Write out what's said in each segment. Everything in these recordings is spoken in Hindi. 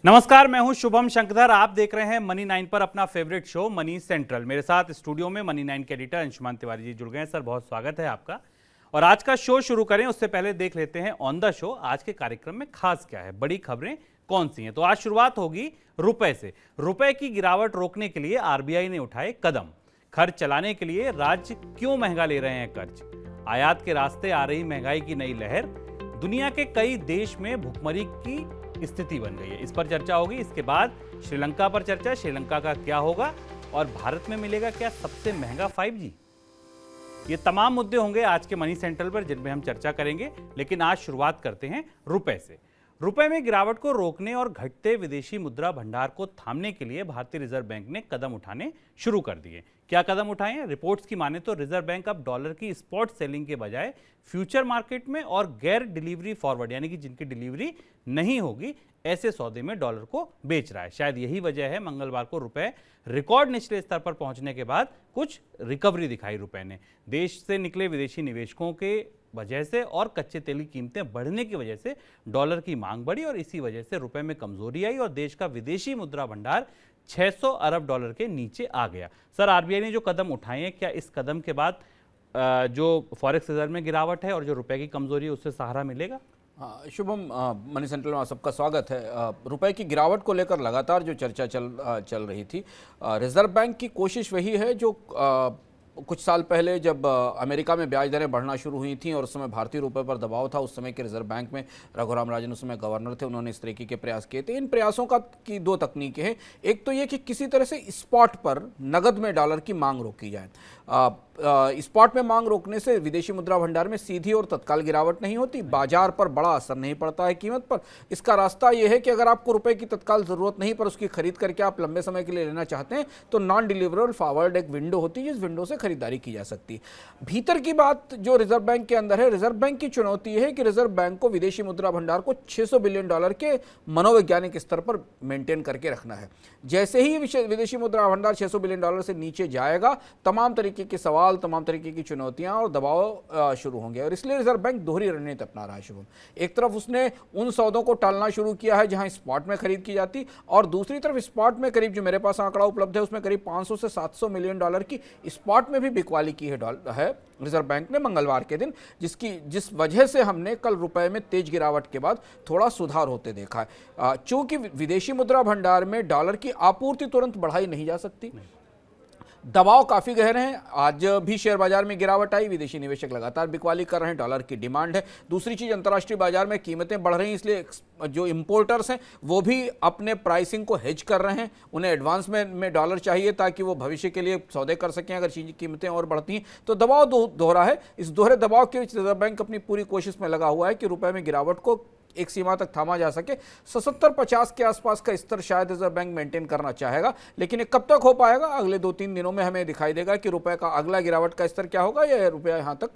नमस्कार, मैं हूं शुभम शंकरधर। आप देख रहे हैं मनी 9 पर अपना फेवरेट शो मनी सेंट्रल। मेरे साथ स्टूडियो में मनी 9 के एडिटर अंशुमान तिवारी जी जुड़ गए हैं। सर, बहुत स्वागत है आपका। और आज का शो शुरू करें उससे पहले देख लेते हैं ऑन द शो आज के कार्यक्रम में खास क्या है, बड़ी खबरें कौन सी हैं। तो आज शुरुआत होगी रुपए से। रुपए की गिरावट रोकने के लिए आरबीआई ने उठाए कदम। खर्च चलाने के लिए राज्य क्यों महंगा ले रहे हैं कर्ज, आयात के रास्ते आ रही महंगाई की नई लहर, दुनिया के कई देश में भुखमरी की स्थिति बन गई है, इस पर चर्चा होगी। इसके बाद श्रीलंका पर चर्चा, श्रीलंका का क्या होगा और भारत में मिलेगा क्या सबसे महंगा 5G। ये तमाम मुद्दे होंगे आज के मनी सेंट्रल पर जिनमें हम चर्चा करेंगे। लेकिन आज शुरुआत करते हैं रुपए से। रुपए में गिरावट को रोकने और घटते विदेशी मुद्रा भंडार को थामने के लिए भारतीय रिजर्व बैंक ने कदम उठाने शुरू कर दिए। क्या कदम उठाए हैं? रिपोर्ट्स की माने तो रिजर्व बैंक अब डॉलर की स्पॉट सेलिंग के बजाय फ्यूचर मार्केट में और गैर डिलीवरी फॉरवर्ड यानी कि जिनकी डिलीवरी नहीं होगी ऐसे सौदे में डॉलर को बेच रहा है। शायद यही वजह है मंगलवार को रुपए रिकॉर्ड निचले स्तर पर पहुंचने के बाद कुछ रिकवरी दिखाई रुपए ने। देश से निकले विदेशी निवेशकों के वजह से और कच्चे तेल की कीमतें बढ़ने की वजह से डॉलर की मांग बढ़ी और इसी वजह से रुपए में कमजोरी आई और देश का विदेशी मुद्रा भंडार 600 अरब डॉलर के नीचे आ गया। सर, आरबीआई ने जो कदम उठाए हैं, क्या इस कदम के बाद जो फॉरेक्स रिजर्व में गिरावट है और जो रुपए की कमजोरी है उससे सहारा मिलेगा? शुभम, मनी सेंट्रल में सबका स्वागत है। रुपए की गिरावट को लेकर लगातार जो चर्चा चल रही थी, रिजर्व बैंक की कोशिश वही है जो कुछ साल पहले जब अमेरिका में ब्याज दरें बढ़ना शुरू हुई थी और उस समय भारतीय रुपए पर दबाव था, उस समय के रिजर्व बैंक में रघुराम राजन उस समय गवर्नर थे, उन्होंने इस तरीके के प्रयास किए थे। इन प्रयासों की दो तकनीकें हैं। एक तो ये कि किसी तरह से स्पॉट पर नगद में डॉलर की मांग रोकी जाए। स्पॉट में मांग रोकने से विदेशी मुद्रा भंडार में सीधी और तत्काल गिरावट नहीं होती, बाजार पर बड़ा असर नहीं पड़ता है कीमत पर। इसका रास्ता यह है कि अगर आपको रुपए की तत्काल जरूरत नहीं पर उसकी खरीद करके आप लंबे समय के लिए लेना चाहते हैं तो नॉन डिलीवरेबल फॉरवर्ड एक विंडो होती है जिस विंडो से खरीदारी की जा सकती है। भीतर की बात जो रिजर्व बैंक के अंदर है, रिजर्व बैंक की चुनौती है कि रिजर्व बैंक को विदेशी मुद्रा भंडार को 600 बिलियन डॉलर के मनोवैज्ञानिक स्तर पर मेंटेन करके रखना है। जैसे ही विदेशी मुद्रा भंडार 600 बिलियन डॉलर से नीचे जाएगा, तमाम तरीके के सवाल, तमाम तरीके की चुनौतियां और दबाव शुरू होंगे और इसलिए रिजर्व बैंक दोहरी रणनीति अपना रहा है। शुभम, एक तरफ उसने उन सौदों को टालना शुरू किया है जहां स्पॉट में खरीद की जाती, और दूसरी तरफ स्पॉट में करीब, जो मेरे पास आंकड़ा उपलब्ध है, उसमें करीब 500 से 700 मिलियन डॉलर की स्पॉट में भी बिकवाली की है रिजर्व बैंक ने मंगलवार के दिन, जिस वजह से हमने कल रुपए में तेज गिरावट के बाद थोड़ा सुधार होते देखा है। चूंकि विदेशी मुद्रा भंडार में डॉलर की आपूर्ति तुरंत बढ़ाई नहीं जा सकती, दबाव काफी गहरे हैं। आज भी शेयर बाजार में गिरावट आई, विदेशी निवेशक लगातार बिकवाली कर रहे हैं, डॉलर की डिमांड है। दूसरी चीज, अंतर्राष्ट्रीय बाजार में कीमतें बढ़ रही हैं, इसलिए जो इंपोर्टर्स हैं वो भी अपने प्राइसिंग को हेज कर रहे हैं। उन्हें एडवांस में डॉलर चाहिए ताकि वो भविष्य के लिए सौदे कर सकें अगर कीमतें और बढ़ती हैं। तो दबाव दोहरा है। इस दोहरे दबाव के बीच रिजर्व बैंक अपनी पूरी कोशिश में लगा हुआ है कि रुपए में गिरावट को एक सीमा तक थामा जा सके। 77-50 के आसपास का स्तर शायद रिजर्व बैंक मेंटेन करना चाहेगा, लेकिन ये कब तक हो पाएगा, अगले 2-3 दिनों में हमें दिखाई देगा कि रुपए का अगला गिरावट का स्तर क्या होगा या रुपया यहां तक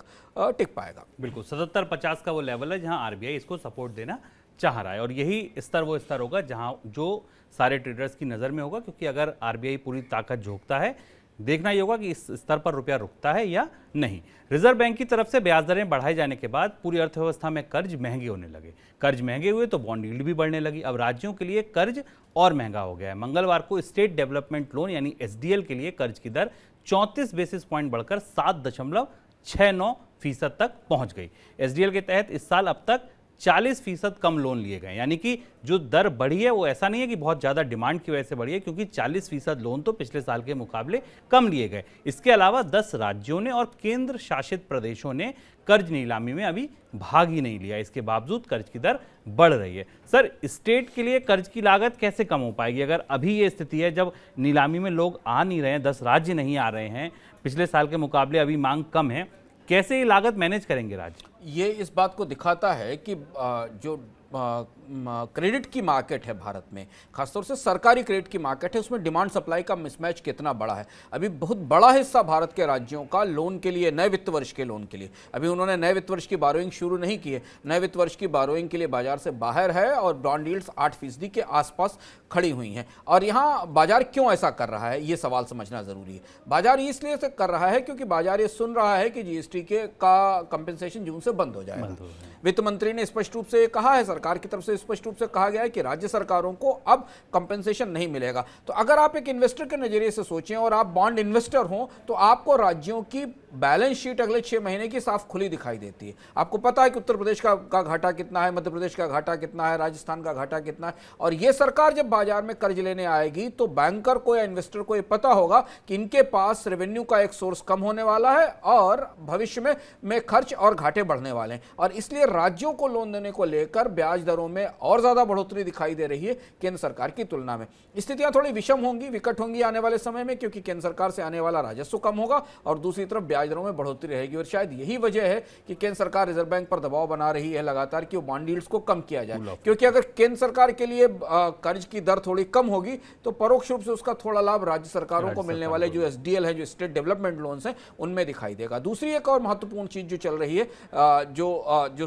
टिक पाएगा। बिल्कुल, 77-50 का वो लेवल है जहां आरबीआई इसको सपोर्ट देना चाह रहा है और यही स्तर वो स्तर होगा जहां जो सारे ट्रेडर्स की नज़र में होगा। क्योंकि अगर आरबीआई पूरी ताकत झोंकता है, देखना ही होगा कि इस स्तर पर रुपया रुकता है या नहीं। रिजर्व बैंक की तरफ से ब्याज दरें बढ़ाए जाने के बाद पूरी अर्थव्यवस्था में कर्ज महंगे होने लगे। कर्ज महंगे हुए तो बॉन्ड यील्ड भी बढ़ने लगी। अब राज्यों के लिए कर्ज और महंगा हो गया है। मंगलवार को स्टेट डेवलपमेंट लोन यानी एसडीएल के लिए कर्ज की दर 34 बेसिस पॉइंट बढ़कर 7.69% तक पहुंच गई। एसडीएल के तहत इस साल अब तक 40% कम लोन लिए गए, यानी कि जो दर बढ़ी है वो ऐसा नहीं है कि बहुत ज़्यादा डिमांड की वजह से बढ़ी है, क्योंकि 40% लोन तो पिछले साल के मुकाबले कम लिए गए। इसके अलावा 10 राज्यों ने और केंद्र शासित प्रदेशों ने कर्ज नीलामी में अभी भाग ही नहीं लिया। इसके बावजूद कर्ज की दर बढ़ रही है। सर, स्टेट के लिए कर्ज की लागत कैसे कम हो पाएगी अगर अभी ये स्थिति है जब नीलामी में लोग आ नहीं रहे हैं, 10 राज्य नहीं आ रहे हैं, पिछले साल के मुकाबले अभी मांग कम है, कैसे ये लागत मैनेज करेंगे राज्य? ये इस बात को दिखाता है कि जो क्रेडिट की मार्केट है भारत में, खासतौर से सरकारी क्रेडिट की मार्केट है, उसमें डिमांड सप्लाई का मिसमैच कितना बड़ा है। अभी बहुत बड़ा हिस्सा भारत के राज्यों का लोन के लिए, नए वित्त वर्ष के लोन के लिए, अभी उन्होंने नए वित्त वर्ष की बारोइंग शुरू नहीं की है। नए वित्त वर्ष की बारोइंग के लिए बाजार से बाहर है और बॉन्ड यील्ड्स 8% के आसपास खड़ी हुई हैं। और यहाँ बाजार क्यों ऐसा कर रहा है, ये सवाल समझना जरूरी है। बाजार इसलिए से कर रहा है क्योंकि बाजार ये सुन रहा है कि जीएसटी का कंपेंसेशन जून से बंद हो जाएगा। वित्त मंत्री ने स्पष्ट रूप से कहा है सरकार सरकार की तरफ से स्पष्ट रूप से कहा गया है कि राज्य सरकारों को अब कंपेंसेशन नहीं मिलेगा। तो अगर आप एक इन्वेस्टर के नजरिए से सोचें और आप बॉन्ड इन्वेस्टर हो तो आपको राज्यों की बैलेंस शीट अगले 6 महीने की साफ खुली दिखाई देती है। आपको पता है कि उत्तर प्रदेश का घाटा कितना है, मध्य प्रदेश का घाटा कितना है, राजस्थान का घाटा कितना है। और ये सरकार जब बाजार में कर्ज लेने आएगी तो बैंकर को या इन्वेस्टर को ये पता होगा कि इनके पास रेवेन्यू का एक सोर्स कम होने वाला है और भविष्य में खर्च और घाटे बढ़ने वाले हैं। और इसलिए राज्यों को लोन देने को लेकर ब्याज दरों में और ज्यादा बढ़ोतरी दिखाई दे रही है केंद्र सरकार की तुलना में। स्थितियां थोड़ी विषम होंगी, विकट होंगी आने वाले समय में, क्योंकि केंद्र सरकार से आने वाला राजस्व कम होगा और दूसरी तरफ ब्याज दरों में बढ़ोतरी रहेगी। और शायद यही वजह है कि केंद्र सरकार रिजर्व बैंक पर दबाव बना रही है लगातार कि वो बॉन्ड यील्ड्स को कम किया जाए, क्योंकि अगर केंद्र सरकार के लिए कर्ज की दर थोड़ी कम होगी तो परोक्ष रूप से उसका थोड़ा लाभ राज्य सरकारों को मिलने वाले जो एसडीएल है, जो स्टेट डेवलपमेंट लोन्स हैं, उनमें दिखाई देगा। दूसरी एक और महत्वपूर्ण चीज जो चल रही है, जो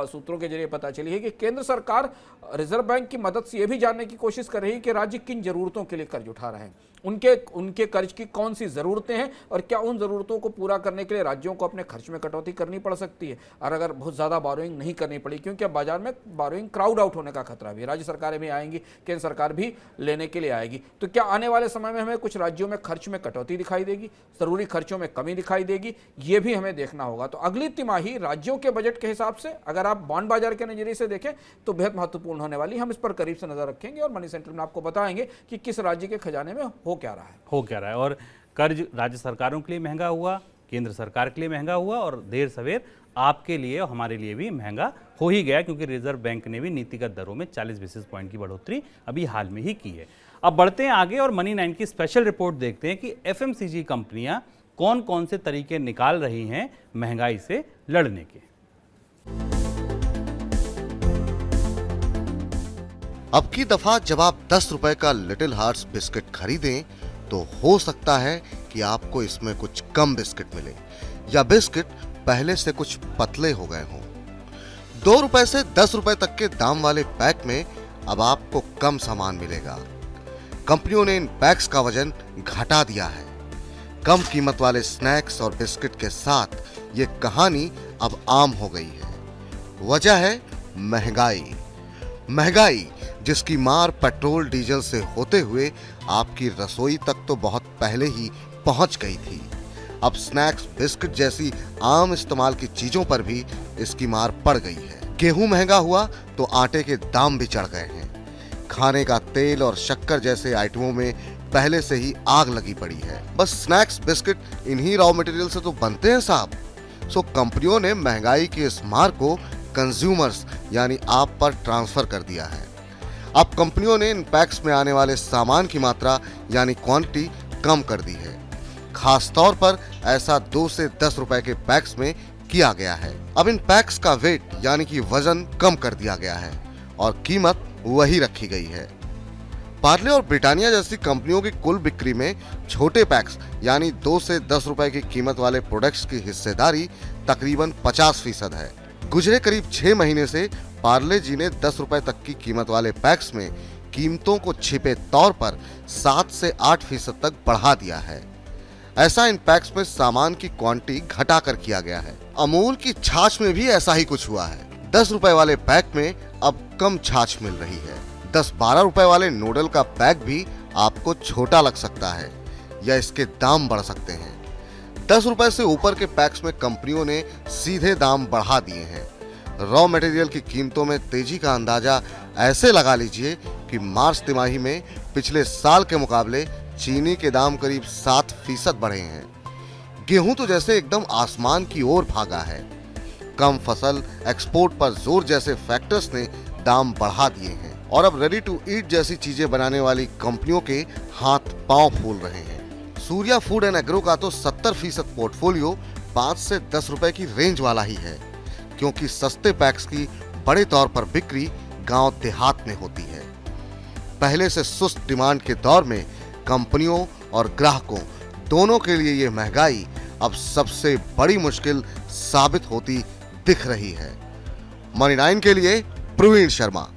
सूत्रों के जरिए पता चली है कि केंद्र सरकार रिजर्व बैंक की मदद से यह भी जानने की कोशिश कर रही है कि राज्य किन जरूरतों के लिए कर्ज उठा रहे हैं, उनके कर्ज की कौन सी जरूरतें हैं और क्या उन जरूरतों को पूरा करने के लिए राज्यों को अपने खर्च में कटौती करनी पड़ सकती है, और अगर बहुत ज्यादा बोरोइंग नहीं करनी पड़ी, क्योंकि अब बाजार में बोरोइंग क्राउड आउट होने का खतरा भी, राज्य सरकारें भी आएंगी, केंद्र सरकार भी लेने के लिए आएगी। तो क्या आने वाले समय में हमें कुछ राज्यों में खर्च में कटौती दिखाई देगी, जरूरी खर्चों में कमी दिखाई देगी, ये भी हमें देखना होगा। तो अगली तिमाही राज्यों के बजट के हिसाब से अगर आप बॉन्ड बाजार के नजरिए से देखें तो बेहद महत्वपूर्ण होने वाली, हम इस पर करीब से नजर रखेंगे और मनी सेंट्रल में आपको बताएंगे कि किस राज्य के खजाने में हो क्या रहा है। और कर्ज राज्य सरकारों के लिए महंगा हुआ, केंद्र सरकार के लिए महंगा हुआ और देर सवेर आपके लिए और हमारे लिए भी महंगा हो ही गया, क्योंकि रिजर्व बैंक ने भी नीतिगत दरों में 40 बेसिस पॉइंट की बढ़ोतरी अभी हाल में ही की है। अब बढ़ते हैं आगे और मनी 9 की स्पेशल रिपोर्ट देखते हैं कि एफएमसीजी कंपनियां कौन कौन से तरीके निकाल रही हैं महंगाई से लड़ने के। अब की दफा जब आप 10 रुपए का लिटिल हार्ट्स बिस्किट खरीदें तो हो सकता है कि आपको इसमें कुछ कम बिस्किट मिले या बिस्किट पहले से कुछ पतले हो गए हों। 2 रुपए से 10 रुपए तक के दाम वाले पैक में अब आपको कम सामान मिलेगा। कंपनियों ने इन पैक्स का वजन घटा दिया है। कम कीमत वाले स्नैक्स और बिस्किट के साथ ये कहानी अब आम हो गई है। वजह है महंगाई जिसकी मार पेट्रोल डीजल से होते हुए आपकी रसोई तक तो बहुत पहले ही पहुंच गई थी। अब स्नैक्स, बिस्किट जैसी आम इस्तेमाल की चीजों पर भी इसकी मार पड़ गई है। गेहूं महंगा हुआ तो आटे के दाम भी चढ़ गए हैं। खाने का तेल और शक्कर जैसे आइटमों में पहले से ही आग लगी पड़ी है। बस स्नैक्स, बिस्किट इन्हीं रॉ मटेरियल से तो बनते हैं साहब। सो कंपनियों ने महंगाई की इस मार को कंज्यूमर्स यानी आप पर ट्रांसफर कर दिया है। अब कंपनियों ने इन पैक्स में आने वाले सामान की मात्रा यानी क्वांटिटी कम कर दी है। खास तौर पर ऐसा 2 से 10 रुपए के पैक्स में किया गया है। अब इन पैक्स का वेट यानी कि वजन कम कर दिया गया है और कीमत वही रखी गई है। पार्ले और ब्रिटानिया जैसी कंपनियों की कुल बिक्री में छोटे पैक्स यानी 2 से 10 रुपए की कीमत वाले प्रोडक्ट्स की हिस्सेदारी तकरीबन 50% है। गुजरे करीब 6 महीने से पार्ले जी ने 10 रुपए तक की कीमत वाले पैक्स में कीमतों को छिपे तौर पर 7 से 8% तक बढ़ा दिया है। ऐसा इन पैक्स में सामान की क्वांटिटी घटाकर किया गया है। अमूल की छाछ में भी ऐसा ही कुछ हुआ है। 10 रुपए वाले पैक में अब कम छाछ मिल रही है। 10-12 रुपए वाले नूडल का पैक भी आपको छोटा लग सकता है या इसके दाम बढ़ सकते हैं। 10 रुपए से ऊपर के पैक्स में कंपनियों ने सीधे दाम बढ़ा दिए हैं। रॉ मटेरियल की कीमतों में तेजी का अंदाजा ऐसे लगा लीजिए कि मार्च तिमाही में पिछले साल के मुकाबले चीनी के दाम करीब 7% बढ़े हैं। गेहूं तो जैसे एकदम आसमान की ओर भागा है। कम फसल, एक्सपोर्ट पर जोर जैसे फैक्टर्स ने दाम बढ़ा दिए हैं और अब रेडी टू ईट जैसी चीजें बनाने वाली कंपनियों के हाथ पांव फूल रहे हैं। सूर्या फूड एंड एग्रो का तो 70% पोर्टफोलियो 5 से 10 रुपए की रेंज वाला ही है, क्योंकि सस्ते पैक्स की बड़े तौर पर बिक्री गांव देहात में होती है। पहले से सुस्त डिमांड के दौर में कंपनियों और ग्राहकों दोनों के लिए ये महंगाई अब सबसे बड़ी मुश्किल साबित होती दिख रही है। मनी 9 के लिए प्रवीण शर्मा।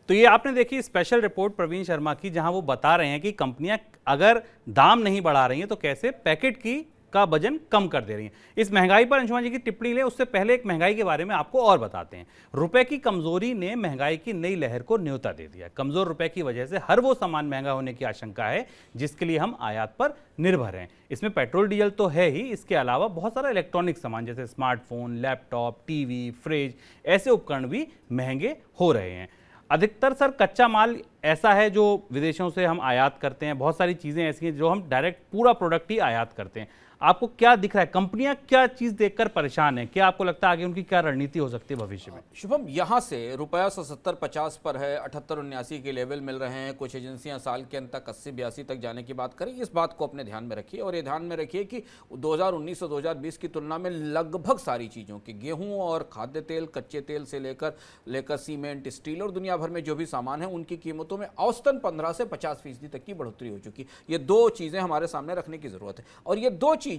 तो ये आपने देखी स्पेशल रिपोर्ट प्रवीण शर्मा की, जहां वो बता रहे हैं कि कंपनियां अगर दाम नहीं बढ़ा रही हैं तो कैसे पैकेट की का वजन कम कर दे रही हैं। इस महंगाई पर अंशुमान जी की टिप्पणी ले उससे पहले एक महंगाई के बारे में आपको और बताते हैं। रुपए की कमजोरी ने महंगाई की नई लहर को न्योता दे दिया। कमजोर रुपए की वजह से हर वो सामान महंगा होने की आशंका है जिसके लिए हम आयात पर निर्भर हैं। इसमें पेट्रोल डीजल तो है ही, इसके अलावा बहुत सारा इलेक्ट्रॉनिक सामान जैसे स्मार्टफोन, लैपटॉप, टीवी, फ्रिज, ऐसे उपकरण भी महंगे हो रहे हैं। अधिकतर सर कच्चा माल ऐसा है जो विदेशों से हम आयात करते हैं, बहुत सारी चीज़ें ऐसी हैं जो हम डायरेक्ट पूरा प्रोडक्ट ही आयात करते हैं। आपको क्या दिख रहा है, कंपनियां क्या चीज़ देखकर परेशान है, क्या आपको लगता है आगे उनकी क्या रणनीति हो सकती है भविष्य में? शुभम, यहाँ से रुपया 77-50 पर है, 78-79 के लेवल मिल रहे हैं। कुछ एजेंसियां साल के अंत तक 80-82 तक जाने की बात करें। इस बात को अपने ध्यान में रखिए और ये ध्यान में रखिए कि 2019 और 2020 की तुलना में लगभग सारी चीज़ों की, गेहूं और खाद्य तेल, कच्चे तेल से लेकर सीमेंट, स्टील और दुनिया भर में जो भी सामान है उनकी कीमतों में औसतन 15 से 50% तक की बढ़ोतरी हो चुकी। ये दो चीज़ें हमारे सामने रखने की जरूरत है और ये दो चीज़ें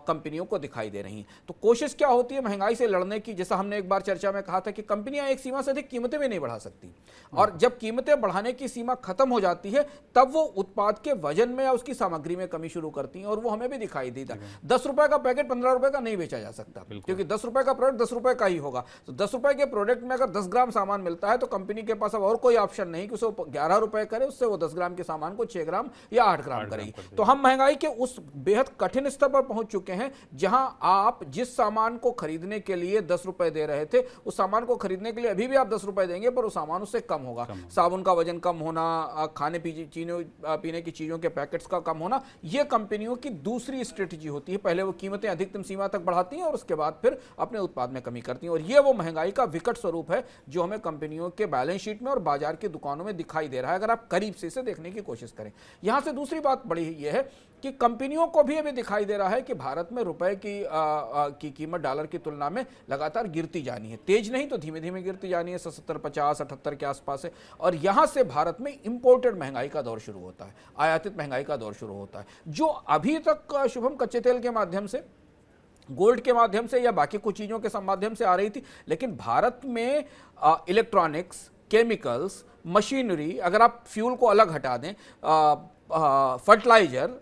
कंपनियों को दिखाई दे रही हैं। तो कोशिश क्या होती है महंगाई से लड़ने की? जैसा हमने एक बार चर्चा में कहा था कि कंपनियां एक सीमा से अधिक कीमतें भी नहीं बढ़ा सकती और जब कीमतें बढ़ाने की सीमा खत्म हो जाती है तब वो उत्पाद के वजन में या उसकी सामग्री में कमी शुरू करती हैं और वो हमें भी दिखाई देता। 10 रुपए का पैकेट 15 रुपए का नहीं बेचा जा सकता क्योंकि 10 रुपए का प्रोडक्ट 10 रुपए का ही होगा। तो 10 रुपए के प्रोडक्ट में अगर 10 ग्राम सामान मिलता है तो कंपनी के पास अब और कोई ऑप्शन नहीं कि उसे 11 रुपए करे, उससे वो 10 ग्राम के सामान को 6 ग्राम या 8 ग्राम करेगी। तो हम महंगाई के उस बेहद कठिन स्तर पर पहुंच चुके हैं जहां आप जिस सामान को खरीदने के लिए 10 रुपए दे रहे थे उस सामान को खरीदने के लिए अभी भी आप 10 रुपए देंगे पर उस सामान उससे कम होगा। साबुन का वजन कम होना, खाने पीने की चीजों के पैकेट्स का कम होना, यह कंपनियों की दूसरी स्ट्रेटेजी होती है। पहले वो कीमतें अधिकतम सीमा तक बढ़ाती हैं और उसके बाद फिर अपने उत्पाद में कमी करती हैं और यह वो महंगाई का विकट स्वरूप है जो हमें कंपनियों के बैलेंस शीट में और बाजार की दुकानों में दिखाई दे रहा है अगर आप करीब से इसे देखने की कोशिश करें। यहां से दूसरी बात बड़ी यह है कि कंपनियों को भी अभी दिखाई दे रहा है कि भारत में रुपए की कीमत डॉलर की तुलना में लगातार गिरती जानी है। तेज नहीं तो धीमे धीमे गिरती जानी है, 77, 50, 78 के आसपास है और यहां से भारत में इंपोर्टेड महंगाई का दौर शुरू होता है, आयातित महंगाई का दौर शुरू होता है जो अभी तक शुभम कच्चे तेल के माध्यम से, गोल्ड के माध्यम से या बाकी कुछ चीजों के माध्यम से आ रही थी। लेकिन भारत में इलेक्ट्रॉनिक्स, केमिकल्स, मशीनरी, अगर आप फ्यूल को अलग हटा दें, फर्टिलाइजर,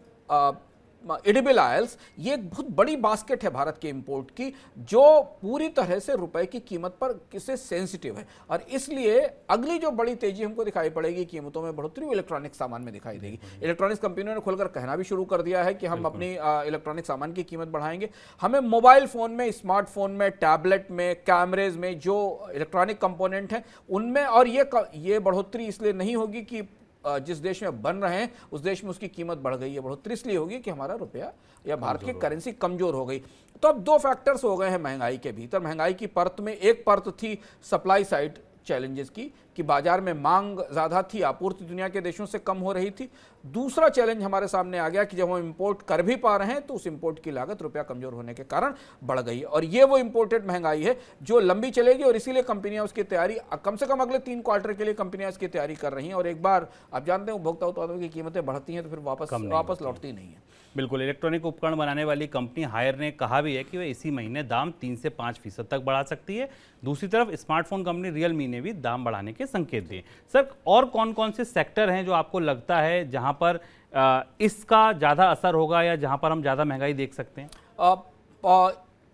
एडिबल ऑयल्स, ये एक बहुत बड़ी बास्केट है भारत के इंपोर्ट की जो पूरी तरह से रुपए की कीमत पर किसे सेंसिटिव है और इसलिए अगली जो बड़ी तेजी हमको दिखाई पड़ेगी कीमतों में बढ़ोतरी वो इलेक्ट्रॉनिक सामान में दिखाई देगी। इलेक्ट्रॉनिक्स कंपनियों ने खुलकर कहना भी शुरू कर दिया है कि हम अपनी इलेक्ट्रॉनिक सामान की कीमत बढ़ाएंगे। हमें मोबाइल फोन में, स्मार्टफोन में, टैबलेट में, कैमरेज में जो इलेक्ट्रॉनिक कंपोनेंट हैं उनमें, और ये बढ़ोतरी इसलिए नहीं होगी कि जिस देश में बन रहे हैं उस देश में उसकी कीमत बढ़ गई है, बढ़ोतरी इसलिए होगी कि हमारा रुपया या भारत की करेंसी कमजोर हो गई। तो अब दो फैक्टर्स हो गए हैं महंगाई के भीतर। महंगाई की परत में एक परत थी सप्लाई साइड चैलेंजेस की कि बाजार में मांग ज्यादा थी, आपूर्ति दुनिया के देशों से कम हो रही थी। दूसरा चैलेंज हमारे सामने आ गया कि जब हम इंपोर्ट कर भी पा रहे हैं तो उस इंपोर्ट की लागत रुपया कमजोर होने के कारण बढ़ गई और ये वो इंपोर्टेड महंगाई है जो लंबी चलेगी और इसीलिए कंपनियां उसकी तैयारी कम से कम अगले 3 क्वार्टर के लिए कंपनियां इसकी तैयारी कर रही हैं। और एक बार आप जानते हैं उपभोक्ता उत्पादों की कीमतें बढ़ती हैं तो फिर वापस लौटती नहीं है। बिल्कुल, इलेक्ट्रॉनिक उपकरण बनाने वाली कंपनी हायर ने कहा भी है कि वह इसी महीने दाम 3 से 5% तक बढ़ा सकती है। दूसरी तरफ स्मार्टफोन कंपनी रियलमी ने भी दाम बढ़ाने के संकेत दिए। सर, और कौन कौन से सेक्टर हैं जो आपको लगता है जहां पर इसका ज़्यादा असर होगा या जहां पर हम ज़्यादा महंगाई देख सकते हैं?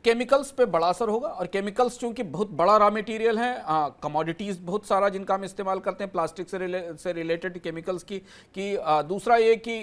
केमिकल्स पे बड़ा असर होगा और केमिकल्स चूंकि बहुत बड़ा रॉ मटेरियल है, कमोडिटीज़ बहुत सारा जिनका हम इस्तेमाल करते हैं, प्लास्टिक से रिलेटेड केमिकल्स की दूसरा ये कि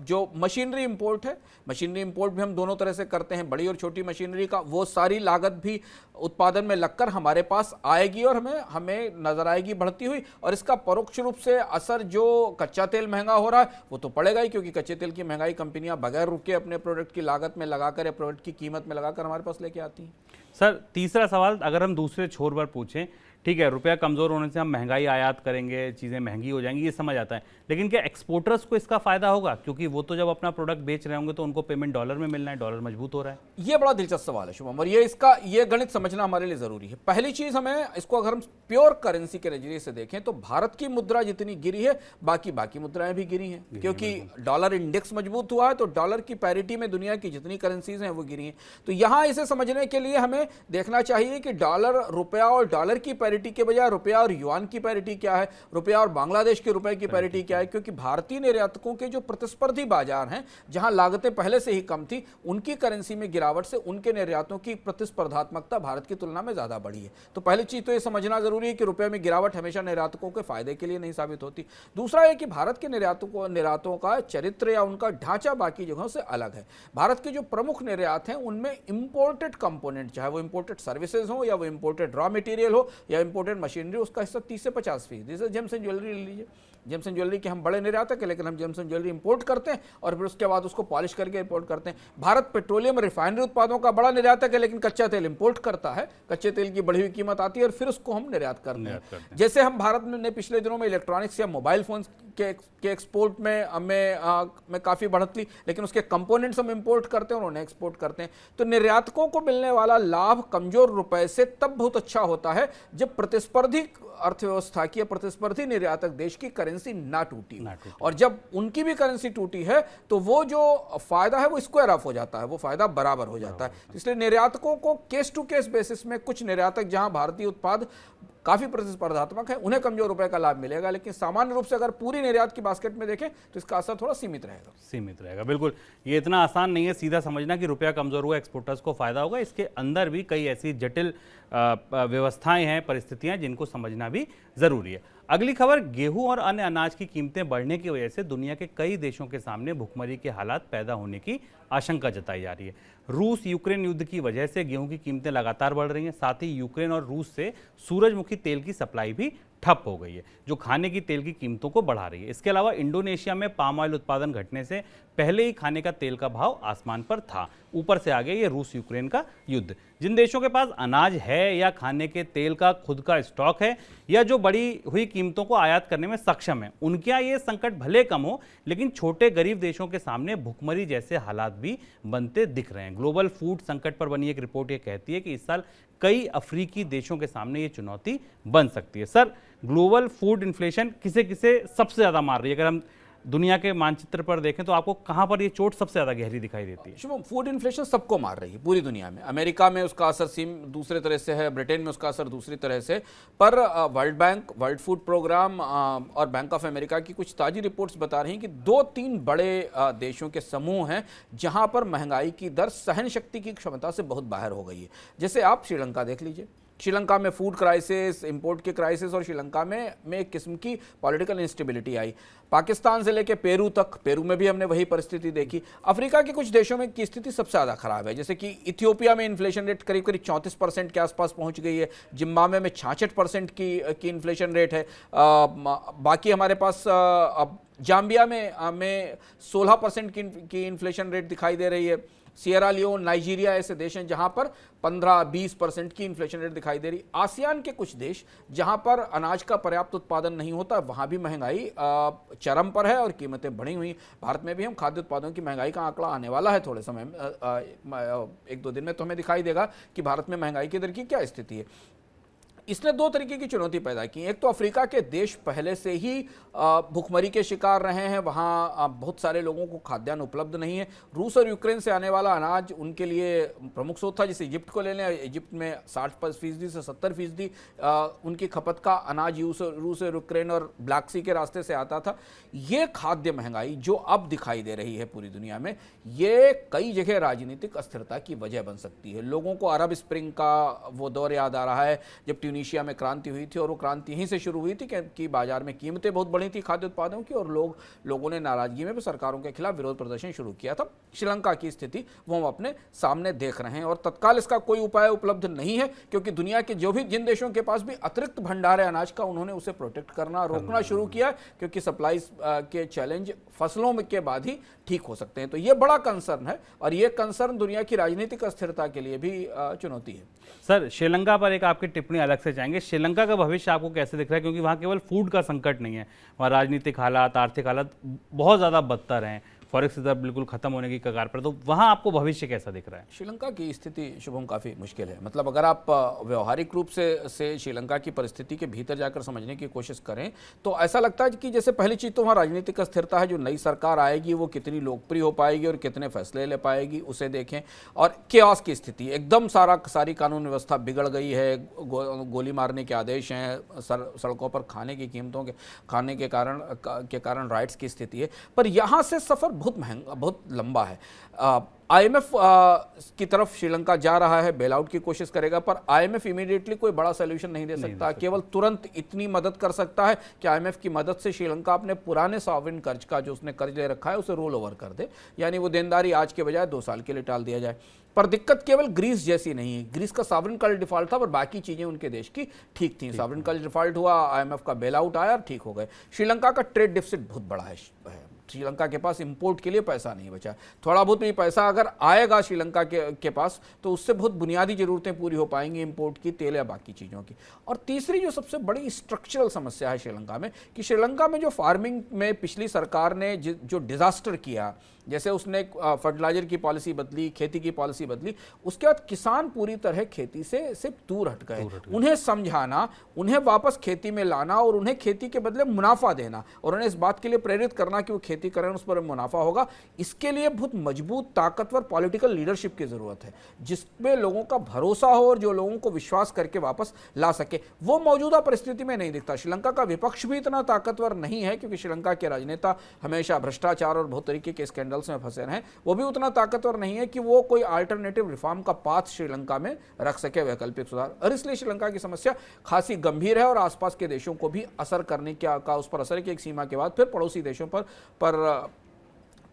जो मशीनरी इंपोर्ट है, मशीनरी इंपोर्ट भी हम दोनों तरह से करते हैं, बड़ी और छोटी मशीनरी का, वो सारी लागत भी उत्पादन में लगकर हमारे पास आएगी और हमें नजर आएगी बढ़ती हुई। और इसका परोक्ष रूप से असर जो कच्चा तेल महंगा हो रहा है वो तो पड़ेगा ही, क्योंकि कच्चे तेल की महंगाई कंपनियां बगैर रुके अपने प्रोडक्ट की लागत में लगाकर या प्रोडक्ट की कीमत में लगाकर हमारे पास लेके आती हैं। सर, तीसरा सवाल अगर हम दूसरे छोर पर पूछें, ठीक है, रुपया कमज़ोर होने से हम महंगाई आयात करेंगे, चीज़ें महंगी हो जाएंगी, ये समझ आता है, लेकिन क्या एक्सपोर्टर्स को इसका फायदा होगा? क्योंकि वो तो जब अपना प्रोडक्ट बेच रहे होंगे तो उनको पेमेंट डॉलर में मिलना है, डॉलर मजबूत हो रहा है। ये बड़ा दिलचस्प सवाल है शुभम और ये गणित समझना हमारे लिए जरूरी है। पहली चीज, हमें इसको अगर हम प्योर करेंसी के नजरिए से देखें तो भारत की मुद्रा जितनी गिरी है बाकी मुद्राएं भी गिरी हैं, क्योंकि डॉलर इंडेक्स मजबूत हुआ है तो डॉलर की पैरिटी में दुनिया की जितनी करेंसीज हैं वो गिरी हैं। तो यहां इसे समझने के लिए हमें देखना चाहिए कि डॉलर, रुपया और डॉलर की पैरिटी पैरिटी के बजाय रुपया और युआन की पैरिटी क्या है, रुपया और बांग्लादेश के रुपए की पैरिटी क्या है, क्योंकि भारतीय निर्यातकों के जो प्रतिस्पर्धी बाजार हैं जहां लागतें पहले से ही कम थी, उनकी करेंसी में गिरावट से उनके निर्यातों की प्रतिस्पर्धात्मकता भारत की तुलना में ज्यादा बढ़ी है। तो पहली चीज तो ये समझना जरूरी है कि रुपए में गिरावट हमेशा निर्यातकों के फायदे के लिए नहीं साबित होती। दूसरा है कि भारत के निर्यातों का चरित्र या उनका ढांचा बाकी जगहों से अलग है। भारत के जो प्रमुख निर्यात हैं उनमें इंपोर्टेड कंपोनेंट, चाहे वो इंपोर्टेड सर्विसेज हो या वो इंपोर्टेड रॉ मटेरियल हो या इंपोर्टेड मशीनरी, उसका हिस्सा 30 से 50%। जैसे जेम्स एंड ज्वेलरी ले लीजिए, जेम्स एंड ज्वेलरी के हम बड़े निर्यातक हैं, लेकिन हम जेम्स एंड ज्वेलरी इंपोर्ट करते हैं और फिर उसके बाद उसको पॉलिश करके इंपोर्ट करते हैं। भारत पेट्रोलियम रिफाइनरी उत्पादों का बड़ा निर्यातक है, लेकिन कच्चा तेल इंपोर्ट करता है, कच्चे तेल की बढ़ी हुई कीमत आती है और फिर उसको हम निर्यात करते हैं। जैसे हम भारत में पिछले दिनों में इलेक्ट्रॉनिक्स या मोबाइल फोन के एक्सपोर्ट में काफ़ी बढ़त ली, लेकिन उसके कंपोनेंट्स हम इंपोर्ट करते हैं और उन्हें एक्सपोर्ट करते हैं। तो निर्यातकों को मिलने वाला लाभ कमजोर रुपए से तब बहुत अच्छा होता है जब प्रतिस्पर्धी अर्थव्यवस्था की या प्रतिस्पर्धी निर्यातक देश की करेंसी ना टूटी, और जब उनकी भी करेंसी टूटी है तो वो जो फायदा है वो स्क्वायर ऑफ हो जाता है, वो फायदा बराबर हो जाता है। इसलिए निर्यातकों को केस टू केस बेसिस में, कुछ निर्यातक जहां भारतीय उत्पाद काफी प्रतिस्पर्धात्मक है उन्हें कमजोर रुपए का लाभ मिलेगा, लेकिन सामान्य रूप से अगर पूरी निर्यात की बास्केट में देखें तो इसका असर थोड़ा सीमित रहेगा। बिल्कुल, ये इतना आसान नहीं है सीधा समझना कि रुपया कमजोर हुआ एक्सपोर्टर्स को फायदा होगा। इसके अंदर भी कई ऐसी जटिल व्यवस्थाएं हैं, परिस्थितियां जिनको समझना भी जरूरी है। अगली खबर, गेहूं और अन्य अनाज की कीमतें बढ़ने की वजह से दुनिया के कई देशों के सामने भुखमरी के हालात पैदा होने की आशंका जताई जा रही है। रूस यूक्रेन युद्ध की वजह से गेहूं की कीमतें लगातार बढ़ रही हैं। साथ ही यूक्रेन और रूस से सूरजमुखी तेल की सप्लाई भी ठप हो गई है, जो खाने की तेल की कीमतों को बढ़ा रही है। इसके अलावा इंडोनेशिया में पाम ऑयल उत्पादन घटने से पहले ही खाने का तेल का भाव आसमान पर था। ऊपर से आ गया ये रूस यूक्रेन का युद्ध। जिन देशों के पास अनाज है या खाने के तेल का खुद का स्टॉक है या जो बढ़ी हुई कीमतों को आयात करने में सक्षम है, उनके यहाँ ये संकट भले कम हो, लेकिन छोटे गरीब देशों के सामने भुखमरी जैसे हालात भी बनते दिख रहे हैं। ग्लोबल फूड संकट पर बनी एक रिपोर्ट ये कहती है कि इस साल कई अफ्रीकी देशों के सामने ये चुनौती बन सकती है। सर, ग्लोबल फूड इन्फ्लेशन किसे किसे सबसे ज़्यादा मार रही है? अगर हम दुनिया के मानचित्र पर देखें तो आपको कहां पर ये चोट सबसे ज्यादा गहरी दिखाई देती है? शुभम, फूड इन्फ्लेशन सबको मार रही है पूरी दुनिया में। अमेरिका में उसका असर दूसरे तरह से है, ब्रिटेन में उसका असर दूसरी तरह से, पर World Bank, World Food Programme और बैंक ऑफ अमेरिका की कुछ ताज़ी रिपोर्ट्स बता रही हैं कि 2-3 बड़े देशों के समूह हैं जहां पर महंगाई की दर सहन शक्ति की क्षमता से बहुत बाहर हो गई है। जैसे आप श्रीलंका देख लीजिए, श्रीलंका में फूड क्राइसिस, इंपोर्ट के क्राइसिस, और श्रीलंका में एक किस्म की पॉलिटिकल इंस्टेबिलिटी आई। पाकिस्तान से लेकर पेरू तक, पेरू में भी हमने वही परिस्थिति देखी। अफ्रीका के कुछ देशों में की स्थिति सबसे ज़्यादा खराब है, जैसे कि इथियोपिया में इन्फ्लेशन रेट करीब करीब 34% के आसपास पहुंच गई है। जिम्बाब्वे में 66% की इन्फ्लेशन रेट है। बाकी हमारे पास जाम्बिया में 16% की इन्फ्लेशन रेट दिखाई दे रही है। सियरा लियोन, नाइजीरिया ऐसे देश हैं जहां पर 15-20% की इन्फ्लेशन रेट दिखाई दे रही। आसियान के कुछ देश जहां पर अनाज का पर्याप्त उत्पादन नहीं होता, वहां भी महंगाई चरम पर है और कीमतें बढ़ी हुई। भारत में भी हम खाद्य उत्पादों की महंगाई का आंकड़ा आने वाला है थोड़े समय में, 1-2 दिन में तो हमें दिखाई देगा कि भारत में महंगाई की दर की क्या स्थिति है। इसने 2 तरीके की चुनौती पैदा की। एक तो अफ्रीका के देश पहले से ही भुखमरी के शिकार रहे हैं, वहाँ बहुत सारे लोगों को खाद्यान्न उपलब्ध नहीं है। रूस और यूक्रेन से आने वाला अनाज उनके लिए प्रमुख स्रोत था। जैसे इजिप्ट को ले लें, इजिप्ट में 60% से 70% उनकी खपत का अनाज रूस और यूक्रेन और ब्लैक सी के रास्ते से आता था। ये खाद्य महंगाई जो अब दिखाई दे रही है पूरी दुनिया में, ये कई जगह राजनीतिक अस्थिरता की वजह बन सकती है। लोगों को अरब स्प्रिंग का वो दौर याद आ रहा है जब ट्यूनीशिया में क्रांति हुई थी, और वो क्रांति यहीं से शुरू हुई थी कि बाजार में कीमतें बहुत बढ़ी थी खाद्य उत्पादों की, और लोगों ने नाराजगी में भी सरकारों के खिलाफ विरोध प्रदर्शन शुरू किया था। श्रीलंका की स्थिति वो हम अपने सामने देख रहे हैं, और तत्काल इसका कोई उपाय उपलब्ध नहीं है, क्योंकि दुनिया के जिन देशों के पास भी अतिरिक्त भंडार है अनाज का, उन्होंने उसे प्रोटेक्ट करना, रोकना शुरू किया, क्योंकि सप्लाई के चैलेंज फसलों के बाद ही ठीक हो सकते हैं। तो ये बड़ा कंसर्न है, और ये कंसर्न दुनिया की राजनीतिक अस्थिरता के लिए भी चुनौती है। सर, श्रीलंका पर एक आपकी टिप्पणी अलग से चाहेंगे। श्रीलंका का भविष्य आपको कैसे दिख रहा है? क्योंकि वहाँ केवल फूड का संकट नहीं है, वहाँ राजनीतिक हालात, आर्थिक हालात बहुत ज़्यादा बदतर हैं। फॉरेक्स रिजर्व बिल्कुल खत्म होने की कगार पर, तो वहाँ आपको भविष्य कैसा दिख रहा है? श्रीलंका की स्थिति शुभम काफ़ी मुश्किल है। मतलब अगर आप व्यवहारिक रूप से श्रीलंका की परिस्थिति के भीतर जाकर समझने की कोशिश करें तो ऐसा लगता है कि जैसे पहली चीज़ तो वहाँ राजनीतिक स्थिरता है, जो नई सरकार आएगी वो कितनी लोकप्रिय हो पाएगी और कितने फैसले ले पाएगी उसे देखें। और केओस की स्थिति एकदम सारी कानून व्यवस्था बिगड़ गई है, गोली मारने के आदेश हैं, सड़कों पर खाने की कीमतों के खाने के कारण राइट्स की स्थिति है। पर यहाँ से सफ़र बहुत महंगा, बहुत लंबा है। आईएमएफ की तरफ श्रीलंका जा रहा है, बेल आउट की कोशिश करेगा, पर आईएमएफ इमीडिएटली कोई बड़ा सोल्यूशन नहीं दे सकता। केवल तुरंत इतनी मदद कर सकता है कि आईएमएफ की मदद से श्रीलंका अपने पुराने सॉवरेन कर्ज का, जो उसने कर्ज ले रखा है, उसे रोल ओवर कर दे, यानी वो देनदारी आज के बजाय 2 साल के लिए टाल दिया जाए। पर दिक्कत केवल ग्रीस जैसी नहीं है। ग्रीस का सॉवरेन कर्ज डिफॉल्ट था, पर बाकी चीजें उनके देश की ठीक थी। सॉवरेन कर्ज डिफॉल्ट हुआ, आईएमएफ का बेल आउट आया और ठीक हो गए। श्रीलंका का ट्रेड डिफिसिट बहुत बड़ा है। श्रीलंका के पास इंपोर्ट के लिए पैसा नहीं बचा। थोड़ा बहुत भी पैसा अगर आएगा श्रीलंका के पास तो उससे बहुत बुनियादी ज़रूरतें पूरी हो पाएंगी, इंपोर्ट की, तेल या बाकी चीज़ों की। और तीसरी जो सबसे बड़ी स्ट्रक्चरल समस्या है श्रीलंका में, कि श्रीलंका में जो फार्मिंग में पिछली सरकार ने जो डिज़ास्टर किया, जैसे उसने फर्टिलाइजर की पॉलिसी बदली, खेती की पॉलिसी बदली, उसके बाद किसान पूरी तरह खेती से सिर्फ दूर हट गए। उन्हें समझाना, उन्हें वापस खेती में लाना और उन्हें खेती के बदले मुनाफा देना और उन्हें इस बात के लिए प्रेरित करना कि वो खेती करें, उस पर मुनाफा होगा, इसके लिए बहुत मजबूत ताकतवर पॉलिटिकल लीडरशिप की ज़रूरत है, जिसमें लोगों का भरोसा हो और जो लोगों को विश्वास करके वापस ला सके। वो मौजूदा परिस्थिति में नहीं दिखता। श्रीलंका का विपक्ष भी इतना ताकतवर नहीं है, क्योंकि श्रीलंका के राजनेता हमेशा भ्रष्टाचार और बहुत तरीके के स्कैंडल्स में फंसे रहे। वो भी उतना ताकतवर नहीं है कि वो कोई अल्टरनेटिव रिफॉर्म का पाथ श्रीलंका में रख सके, वैकल्पिक सुधार। और इसलिए श्रीलंका की समस्या खासी गंभीर है और आसपास के देशों को भी असर करने का उस पर असर है कि एक सीमा के बाद फिर पड़ोसी देशों पर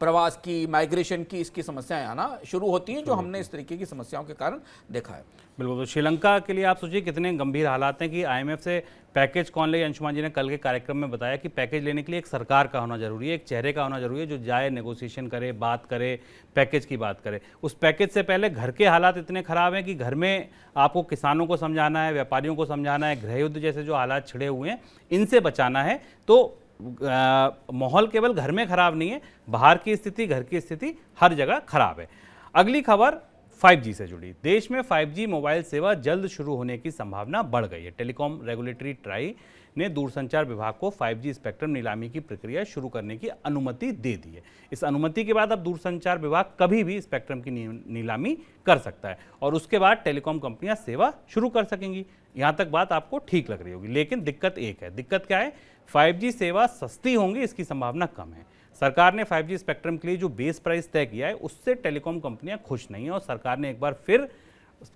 प्रवास की, माइग्रेशन की, इसकी समस्याएं आना शुरू होती हैं, जो हमने इस तरीके की समस्याओं के कारण देखा है। बिल्कुल। तो श्रीलंका के लिए आप सोचिए कितने गंभीर हालात हैं कि आईएमएफ से पैकेज कौन ले। अंशुमान जी ने कल के कार्यक्रम में बताया कि पैकेज लेने के लिए एक सरकार का होना जरूरी है, एक चेहरे का होना जरूरी है, जो जाए, नेगोशिएशन करे, बात करे, पैकेज की बात करे। उस पैकेज से पहले घर के हालात इतने खराब हैं कि घर में आपको किसानों को समझाना है, व्यापारियों को समझाना है, गृह युद्ध जैसे जो हालात छिड़े हुए हैं इनसे बचाना है। तो माहौल केवल घर में खराब नहीं है, बाहर की स्थिति, घर की स्थिति हर जगह खराब है। अगली खबर 5G से जुड़ी। देश में 5G मोबाइल सेवा जल्द शुरू होने की संभावना बढ़ गई है। टेलीकॉम रेगुलेटरी ट्राई ने दूरसंचार विभाग को 5G स्पेक्ट्रम नीलामी की प्रक्रिया शुरू करने की अनुमति दे दी है। इस अनुमति के बाद अब दूरसंचार विभाग कभी भी स्पेक्ट्रम की नीलामी कर सकता है और उसके बाद टेलीकॉम कंपनियां सेवा शुरू कर सकेंगी। यहां तक बात आपको ठीक लग रही होगी, लेकिन दिक्कत एक है। दिक्कत क्या है? 5G सेवा सस्ती होंगी, इसकी संभावना कम है। सरकार ने 5G स्पेक्ट्रम के लिए जो बेस प्राइस तय किया है उससे टेलीकॉम कंपनियां खुश नहीं है और सरकार ने एक बार फिर,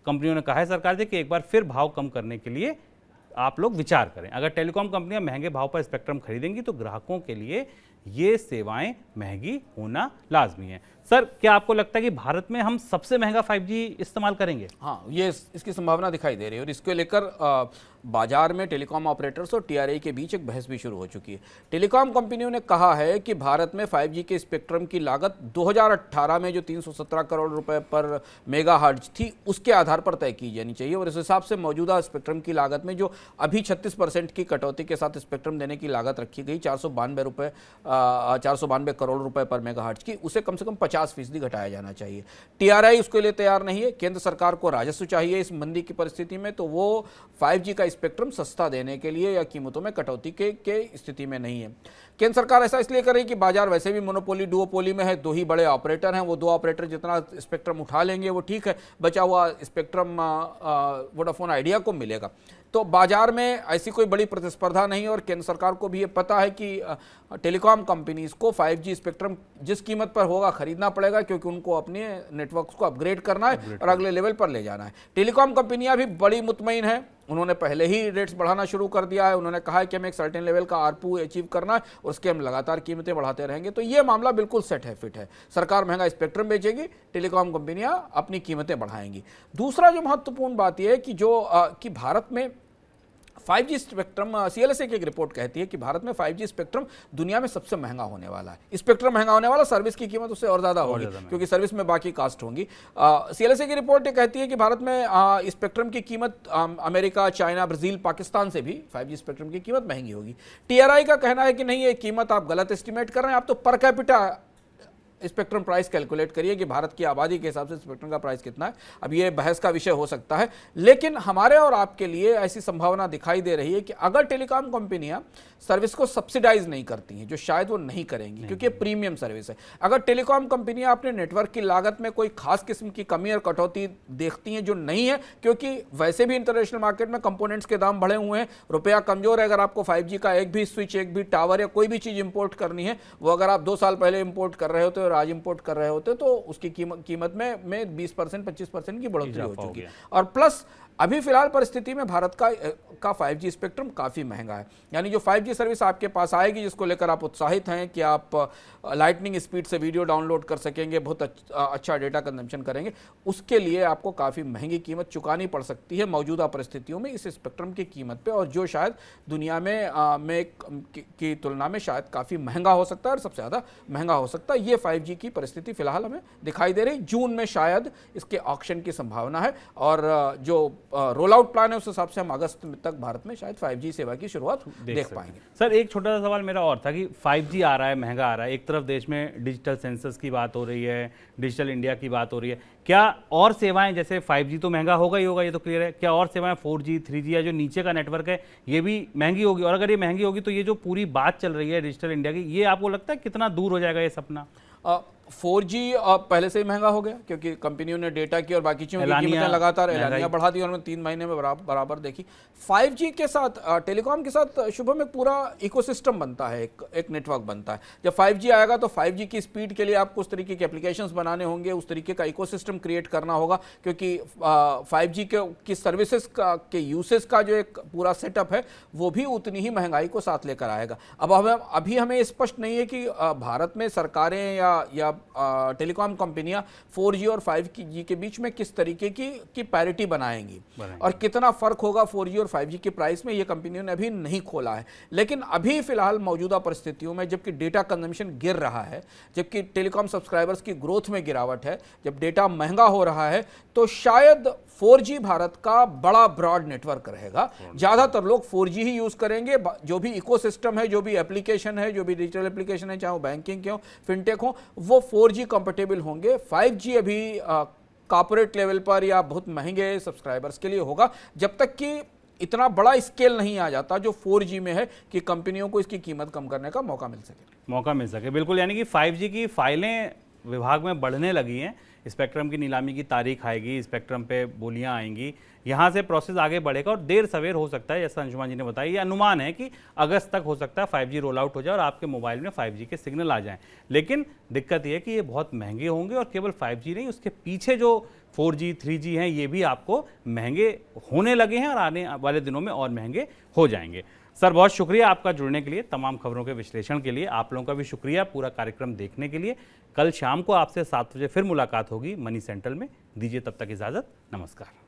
कंपनियों ने कहा है सरकार से कि एक बार फिर भाव कम करने के लिए आप लोग विचार करें। अगर टेलीकॉम कंपनियां महंगे भाव पर स्पेक्ट्रम खरीदेंगी तो ग्राहकों के लिए ये सेवाएं महंगी होना लाजमी है। सर, क्या आपको लगता है कि भारत में हम सबसे महंगा 5G इस्तेमाल करेंगे? हाँ, ये इसकी संभावना दिखाई दे रही है और इसको लेकर बाजार में टेलीकॉम ऑपरेटर्स और टीआरआई के बीच एक बहस भी शुरू हो चुकी है। टेलीकॉम कंपनियों ने कहा है कि भारत में 5G के स्पेक्ट्रम की लागत 2018 में जो 317 करोड़ रुपए पर मेगाहर्ट्ज थी उसके आधार पर तय की जानी चाहिए और इस हिसाब से मौजूदा स्पेक्ट्रम की लागत में जो अभी 36% की कटौती के साथ स्पेक्ट्रम देने की लागत रखी गई 492 करोड़ रुपए पर मेगाहर्ट्ज की, उसे कम से कम 50% घटाया जाना चाहिए। टीआरआई उसके लिए तैयार नहीं है। केंद्र सरकार को राजस्व चाहिए इस मंदी की परिस्थिति में, तो वो 5G का स्पेक्ट्रम सस्ता देने के लिए या कीमतों में कटौती के स्थिति में नहीं है। केंद्र सरकार ऐसा इसलिए कर रही है कि बाजार वैसे भी मोनोपोली डुओपोली में है, 2 ही बड़े ऑपरेटर हैं, वो 2 ऑपरेटर जितना स्पेक्ट्रम उठा लेंगे वो ठीक है, बचा हुआ स्पेक्ट्रम वोडाफोन आइडिया को मिलेगा। तो बाजार में ऐसी कोई बड़ी प्रतिस्पर्धा नहीं है और केंद्र सरकार को भी ये पता है कि टेलीकॉम कंपनीज को 5G स्पेक्ट्रम जिस कीमत पर होगा खरीदना पड़ेगा, क्योंकि उनको अपने नेटवर्क्स को अपग्रेड करना है और अगले लेवल पर ले जाना है। टेलीकॉम कंपनियां भी बड़ी मुतमईन है, उन्होंने पहले ही रेट्स बढ़ाना शुरू कर दिया है। उन्होंने कहा है कि हमें एक सर्टेन लेवल का आरपू अचीव करना है और उसके हम लगातार कीमतें बढ़ाते रहेंगे। तो ये मामला बिल्कुल सेट है, फिट है। सरकार महंगा स्पेक्ट्रम बेचेगी, टेलीकॉम कंपनियां अपनी कीमतें बढ़ाएंगी। दूसरा जो महत्वपूर्ण बात यह है कि भारत में 5G स्पेक्ट्रम, CLSA की एक रिपोर्ट कहती है कि भारत में 5G स्पेक्ट्रम दुनिया में सबसे महंगा होने वाला है। स्पेक्ट्रम महंगा होने वाला, सर्विस की कीमत उससे और ज़्यादा होगी क्योंकि सर्विस में बाकी कास्ट होंगी। CLSA की रिपोर्ट कहती है कि भारत में स्पेक्ट्रम की कीमत अमेरिका, चाइना, ब्राज़ील, पाकिस्तान से भी 5G स्पेक्ट्रम की कीमत महंगी होगी। TRI का कहना है कि नहीं, ये कीमत आप गलत एस्टिमेट कर रहे हैं, आप तो per capita spectrum price calculate करिए कि भारत की आबादी के हिसाब से स्पेक्ट्रम का प्राइस कितना है। अब ये बहस का विषय हो सकता है, लेकिन हमारे और आपके लिए ऐसी संभावना दिखाई दे रही है कि अगर टेलीकॉम कंपनियां सर्विस को सब्सिडाइज नहीं करती हैं, जो शायद वो नहीं करेंगी क्योंकि ये प्रीमियम सर्विस है, अगर टेलीकॉम कंपनियां अपने नेटवर्क की लागत में कोई खास किस्म की कमी और कटौती देखती हैं, जो नहीं है, क्योंकि वैसे भी इंटरनेशनल मार्केट में कंपोनेंट्स के दाम बढ़े हुए हैं, रुपया कमजोर है। अगर आपको 5G का एक भी स्विच, एक भी टावर या कोई भी चीज इंपोर्ट करनी है, वो अगर आप 2 साल पहले इंपोर्ट कर रहे होते और आज इंपोर्ट कर रहे होते तो उसकी कीमत में 20% 25% की बढ़ोतरी हो चुकी है। और प्लस अभी फिलहाल परिस्थिति में भारत का 5G स्पेक्ट्रम काफ़ी महंगा है, यानी जो 5G सर्विस आपके पास आएगी, जिसको लेकर आप उत्साहित हैं कि आप लाइटनिंग स्पीड से वीडियो डाउनलोड कर सकेंगे, बहुत अच्छा डेटा कंजम्पशन करेंगे, उसके लिए आपको काफ़ी महंगी कीमत चुकानी पड़ सकती है मौजूदा परिस्थितियों में इस स्पेक्ट्रम की कीमत पे, और जो शायद दुनिया में की तुलना में शायद काफ़ी महंगा हो सकता है और सबसे ज़्यादा महंगा हो सकता है। ये 5G की परिस्थिति फिलहाल हमें दिखाई दे रही। जून में शायद इसके ऑक्शन की संभावना है, और जो रोल आउट प्लान है उस हिसाब से हम अगस्त तक भारत में शायद 5G सेवा की शुरुआत देख पाएंगे। सर, एक छोटा सा सवाल मेरा और था कि 5G आ रहा है, महंगा आ रहा है, एक तरफ देश में डिजिटल सेंसस की बात हो रही है, डिजिटल इंडिया की बात हो रही है, क्या और सेवाएं, जैसे 5G तो महंगा होगा ही होगा, ये तो क्लियर है, क्या और सेवाएं 4G 3G या जो नीचे का नेटवर्क है ये भी महंगी होगी? और अगर ये महंगी होगी तो ये जो पूरी बात चल रही है डिजिटल इंडिया की, ये आपको लगता है कितना दूर हो जाएगा ये सपना? 4G पहले से ही महंगा हो गया क्योंकि कंपनियों ने डेटा की और बाकी चीज़ों की कीमतें लगातार एलानियां बढ़ा दी और उन्होंने 3 महीने में बराबर देखी। 5G के साथ टेलीकॉम के साथ शुभम एक पूरा इकोसिस्टम बनता है, एक नेटवर्क बनता है। जब 5G आएगा तो 5G की स्पीड के लिए आपको उस तरीके के एप्लीकेशंस बनाने होंगे, उस तरीके का इकोसिस्टम क्रिएट करना होगा, क्योंकि 5G की सर्विसेज के यूसेज का जो एक पूरा सेटअप है वो भी उतनी ही महंगाई को साथ लेकर आएगा। अब अभी हमें स्पष्ट नहीं है कि भारत में सरकारें या टेलीकॉम कंपनियां 4G और 5G के बीच में किस तरीके की पैरिटी बनाएंगी और कितना फर्क होगा 4G और 5G के प्राइस में, ये कंपनियों ने अभी नहीं खोला है। लेकिन अभी फिलहाल मौजूदा परिस्थितियों में जबकि डेटा कंजम्पशन गिर रहा है, जबकि टेलीकॉम सब्सक्राइबर्स की ग्रोथ में गिरावट है, जब डेटा महंगा हो रहा है, तो शायद 4G भारत का बड़ा ब्रॉड नेटवर्क रहेगा। ज्यादातर लोग 4G ही यूज करेंगे। जो भी इकोसिस्टम है, जो भी एप्लीकेशन है, जो भी डिजिटल एप्लीकेशन है, चाहे वो बैंकिंग के हो, फिनटेक हो, वो 4G कंपेटेबल होंगे। 5G अभी कॉर्पोरेट लेवल पर या बहुत महंगे सब्सक्राइबर्स के लिए होगा, जब तक कि इतना बड़ा स्केल नहीं आ जाता जो 4G में है कि कंपनियों को इसकी कीमत कम करने का मौका मिल सके। बिल्कुल, यानी कि 5G की फाइलें विभाग में बढ़ने लगी हैं, स्पेक्ट्रम की नीलामी की तारीख आएगी, स्पेक्ट्रम पे बोलियां आएंगी, यहाँ से प्रोसेस आगे बढ़ेगा और देर सवेर हो सकता है, जैसा अंशुमान जी ने बताया। ये अनुमान है कि अगस्त तक हो सकता है 5G रोल आउट हो जाए और आपके मोबाइल में 5G के सिग्नल आ जाएं। लेकिन दिक्कत ये है कि ये बहुत महंगे होंगे और केवल 5G नहीं, उसके पीछे जो 4G 3G हैं ये भी आपको महंगे होने लगे हैं और आने वाले दिनों में और महंगे हो जाएंगे। सर, बहुत शुक्रिया आपका जुड़ने के लिए, तमाम खबरों के विश्लेषण के लिए। आप लोगों का भी शुक्रिया पूरा कार्यक्रम देखने के लिए। कल शाम को आपसे 7 बजे फिर मुलाकात होगी मनी सेंट्रल में। दीजिए तब तक इजाजत, नमस्कार।